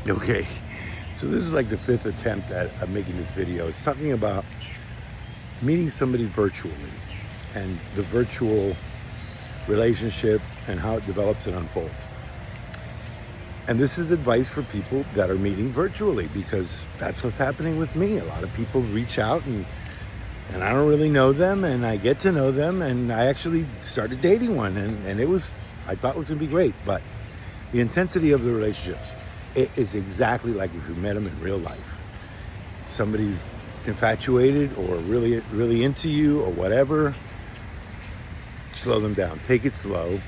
Okay, so this is like the fifth attempt at making this video. It's talking about meeting somebody virtually and the virtual relationship and how it develops and unfolds. And this is advice for people that are meeting virtually, because that's what's happening with me. A lot of people reach out and I don't really know them, and I get to know them, and I actually started dating one, and I thought it was gonna be great. But the intensity of the relationships, it is exactly like if you met them in real life. Somebody's infatuated or really, really into you or whatever, slow them down. Take it slow.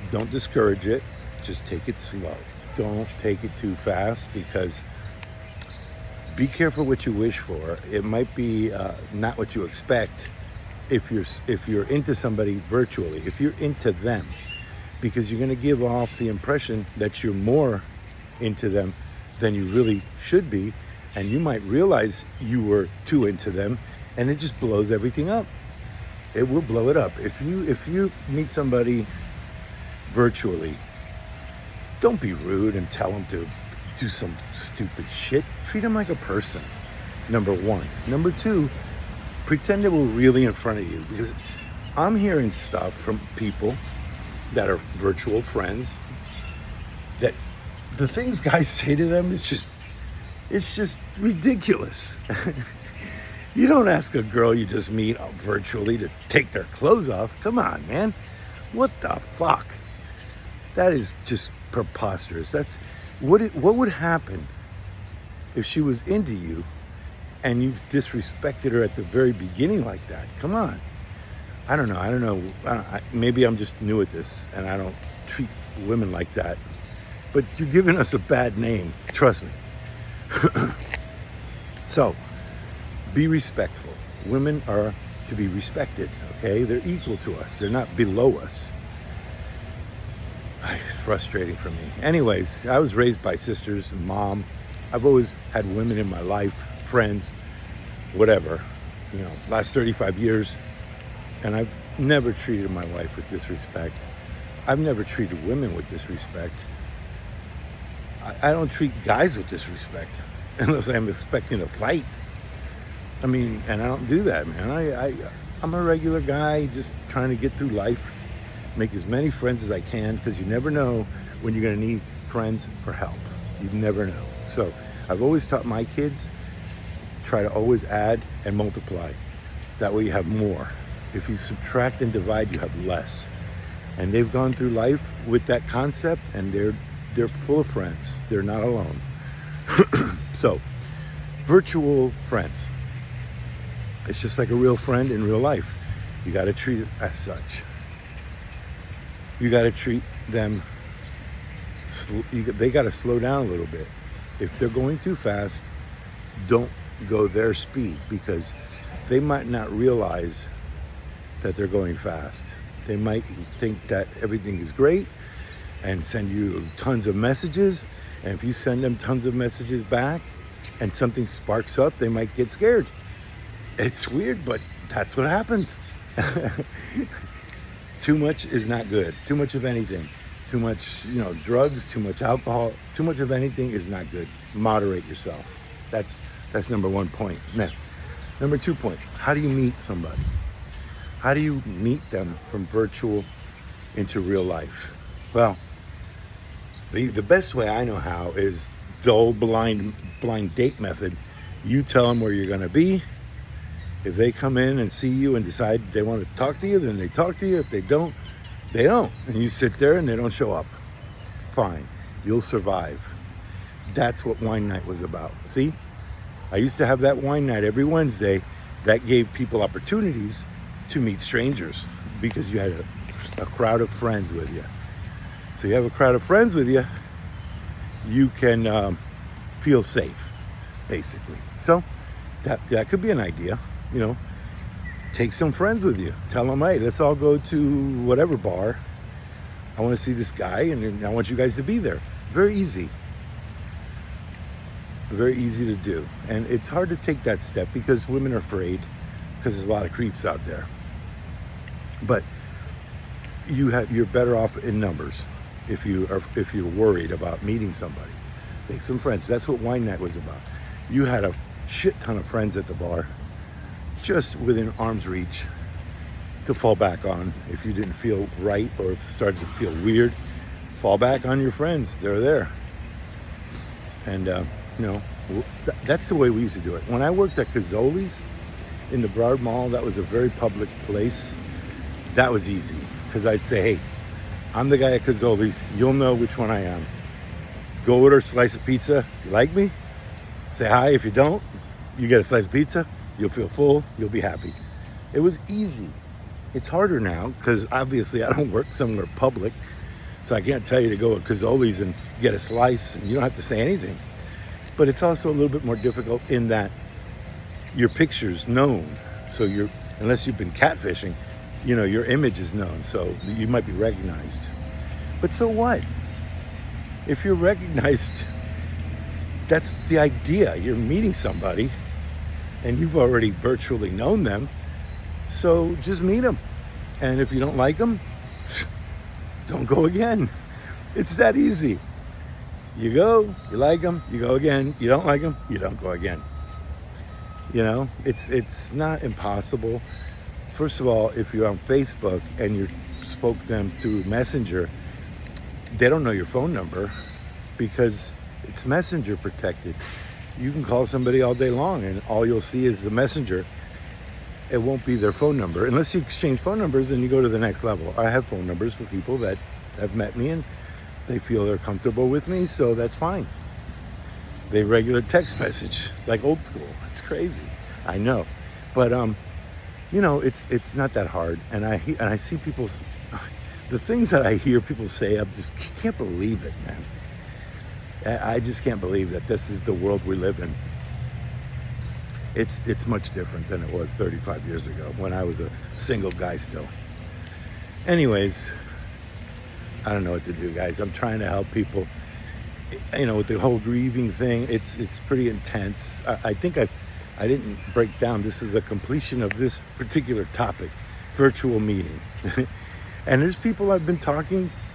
Don't discourage it. Just take it slow. Don't take it too fast, because be careful what you wish for. It might be not what you expect if you're into somebody virtually, if you're into them, because you're going to give off the impression that you're more into them than you really should be, and you might realize you were too into them, and it just blows everything up. It will blow it up. If you meet somebody virtually, don't be rude and tell them to do some stupid shit. Treat them like a person, number one. Number two, pretend they were really in front of you, because I'm hearing stuff from people that are virtual friends that the things guys say to them is just ridiculous. You don't ask a girl you just meet virtually to take their clothes off. Come on, man. What the fuck? That is just preposterous. That's what would happen if she was into you and you've disrespected her at the very beginning like that. Come on. I don't know. Maybe I'm just new at this and I don't treat women like that. But you're giving us a bad name. Trust me. So, be respectful. Women are to be respected, okay? They're equal to us. They're not below us. It's frustrating for me. Anyways, I was raised by sisters and mom. I've always had women in my life, friends, whatever, last 35 years. And I've never treated my wife with disrespect. I've never treated women with disrespect. I don't treat guys with disrespect unless I'm expecting a fight. And I don't do that, man. I'm a regular guy just trying to get through life, make as many friends as I can, because you never know when you're going to need friends for help. You never know. So I've always taught my kids, try to always add and multiply. That way you have more. If you subtract and divide, you have less. And they've gone through life with that concept, and they're full of friends. They're not alone. So, virtual friends. It's just like a real friend in real life. You got to treat it as such. You got to treat them, they got to slow down a little bit. If they're going too fast, don't go their speed, because they might not realize that they're going fast. They might think that everything is great and send you tons of messages. And if you send them tons of messages back and something sparks up, they might get scared. It's weird, but that's what happened. Too much is not good. Too much of anything. Too much, drugs, too much alcohol, too much of anything is not good. Moderate yourself. That's number one point. Now, number 2 point, how do you meet somebody? How do you meet them from virtual into real life? Well, the best way I know how is the old blind date method. You tell them where you're going to be. If they come in and see you and decide they want to talk to you, then they talk to you. If they don't, they don't. And you sit there and they don't show up. Fine. You'll survive. That's what wine night was about. See? I used to have that wine night every Wednesday. That gave people opportunities to meet strangers, because you had a crowd of friends with you. So you have a crowd of friends with you, you can feel safe, basically. So that could be an idea. Take some friends with you. Tell them, hey, let's all go to whatever bar. I want to see this guy, and I want you guys to be there. Very easy. Very easy to do. And it's hard to take that step because women are afraid, because there's a lot of creeps out there. But you're better off in numbers if you're worried about meeting somebody. Make some friends. That's what wine night was about. You had a shit ton of friends at the bar, just within arm's reach to fall back on if you didn't feel right or if it started to feel weird. Fall back on your friends. They're there. And, that's the way we used to do it. When I worked at Cazzoli's in the Broward Mall, that was a very public place. That was easy because I'd say, hey, I'm the guy at Cazzoli's. You'll know which one I am. Go order a slice of pizza. You like me? Say hi. If you don't, you get a slice of pizza. You'll feel full. You'll be happy. It was easy. It's harder now because obviously I don't work somewhere public. So I can't tell you to go to Cazzoli's and get a slice and you don't have to say anything. But it's also a little bit more difficult in that your picture's known. So unless you've been catfishing, your image is known. So you might be recognized. But so what? If you're recognized, that's the idea. You're meeting somebody and you've already virtually known them. So just meet them. And if you don't like them, don't go again. It's that easy. You go, you like them, you go again. You don't like them, you don't go again. It's not impossible. First of all, if you're on Facebook and you spoke to them through Messenger, they don't know your phone number because it's Messenger protected. You can call somebody all day long and all you'll see is the Messenger. It won't be their phone number unless you exchange phone numbers and you go to the next level. I have phone numbers for people that have met me and they feel they're comfortable with me, so that's fine. They regular text message, like old school. It's crazy, I know, but it's not that hard. And I see people, the things that I hear people say, I just can't believe it, man. I just can't believe that this is the world we live in. It's much different than it was 35 years ago when I was a single guy still. Anyways, I don't know what to do, guys. I'm trying to help people. With the whole grieving thing, it's pretty intense. I think I didn't break down. This is a completion of this particular topic, virtual meeting. And there's people I've been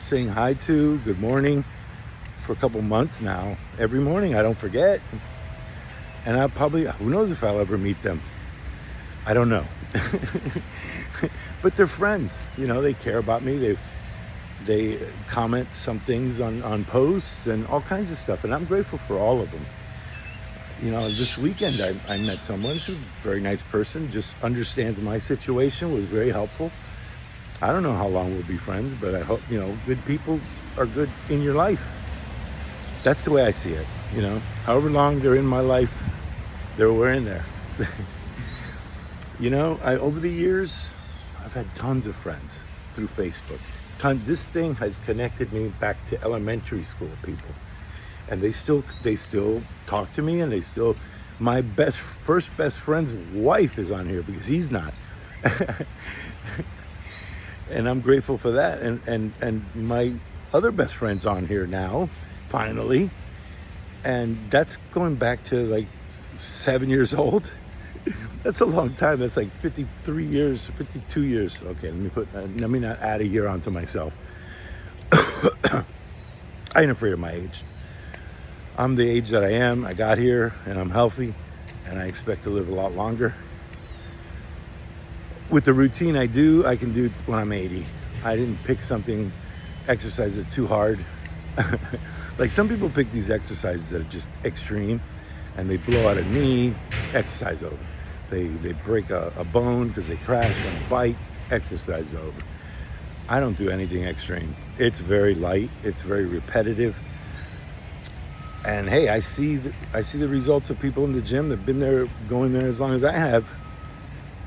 saying hi to, good morning, for a couple months now. Every morning, I don't forget. And I'll probably, who knows if I'll ever meet them. I don't know. But they're friends. They care about me. They comment some things on posts and all kinds of stuff. And I'm grateful for all of them. This weekend I met someone who's a very nice person, just understands my situation, was very helpful. I don't know how long we'll be friends, but I hope, good people are good in your life. That's the way I see it. However long they're in my life, we're in there. Over the years, I've had tons of friends through Facebook. This thing has connected me back to elementary school people, and they still talk to me, and my first best friend's wife is on here because he's not. And I'm grateful for that. And my other best friend's on here now, finally. And that's going back to like 7 years old. That's a long time. That's like 53 years, 52 years. Okay, let me not add a year onto myself. I ain't afraid of my age. I'm the age that I am. I got here and I'm healthy and I expect to live a lot longer. With the routine I do, I can do it when I'm 80. I didn't pick exercise that's too hard. Like some people pick these exercises that are just extreme and they blow out a knee, exercise over. They break a bone because they crash on a bike, exercise over. I don't do anything extreme. It's very light, it's very repetitive. And hey, I see the results of people in the gym that have been there, going there as long as I have.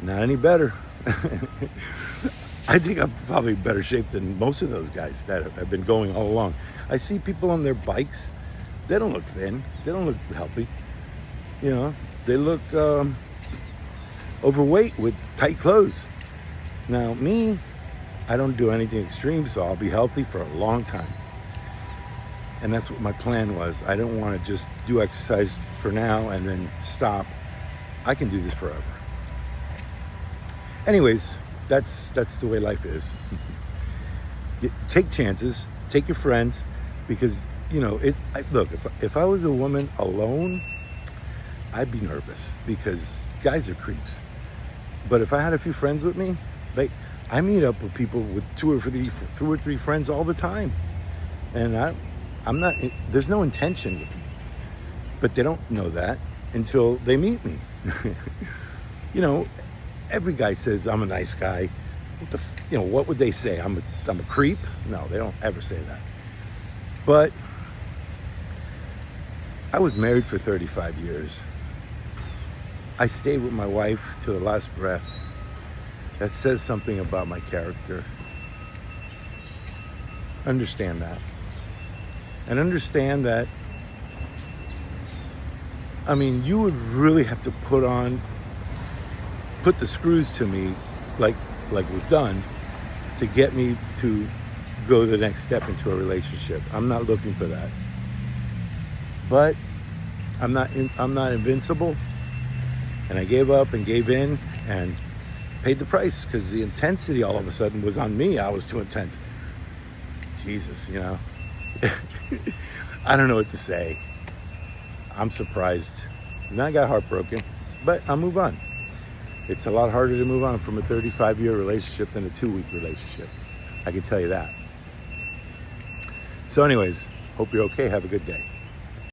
Not any better. I think I'm probably in better shape than most of those guys that have been going all along. I see people on their bikes. They don't look thin. They don't look healthy. They look overweight with tight clothes. Now, me, I don't do anything extreme, so I'll be healthy for a long time. And that's what my plan was. I don't want to just do exercise for now and then stop. I can do this forever. Anyways, that's the way life is. Take chances, take your friends, because look, if I was a woman alone, I'd be nervous because guys are creeps. But if I had a few friends with me, like, I meet up with people with two or three friends all the time, and I'm not. There's no intention with me, but they don't know that until they meet me. Every guy says I'm a nice guy. What would they say? I'm a creep? No, they don't ever say that. But I was married for 35 years. I stayed with my wife to the last breath. That says something about my character. Understand that. And understand that, you would really have to put the screws to me like was done to get me to go the next step into a relationship. I'm not looking for that. But I'm not invincible. And I gave up and gave in and paid the price because the intensity all of a sudden was on me. I was too intense. Jesus, I don't know what to say. I'm surprised. And I got heartbroken, but I'll move on. It's a lot harder to move on from a 35-year relationship than a 2-week relationship. I can tell you that. So anyways, hope you're okay. Have a good day.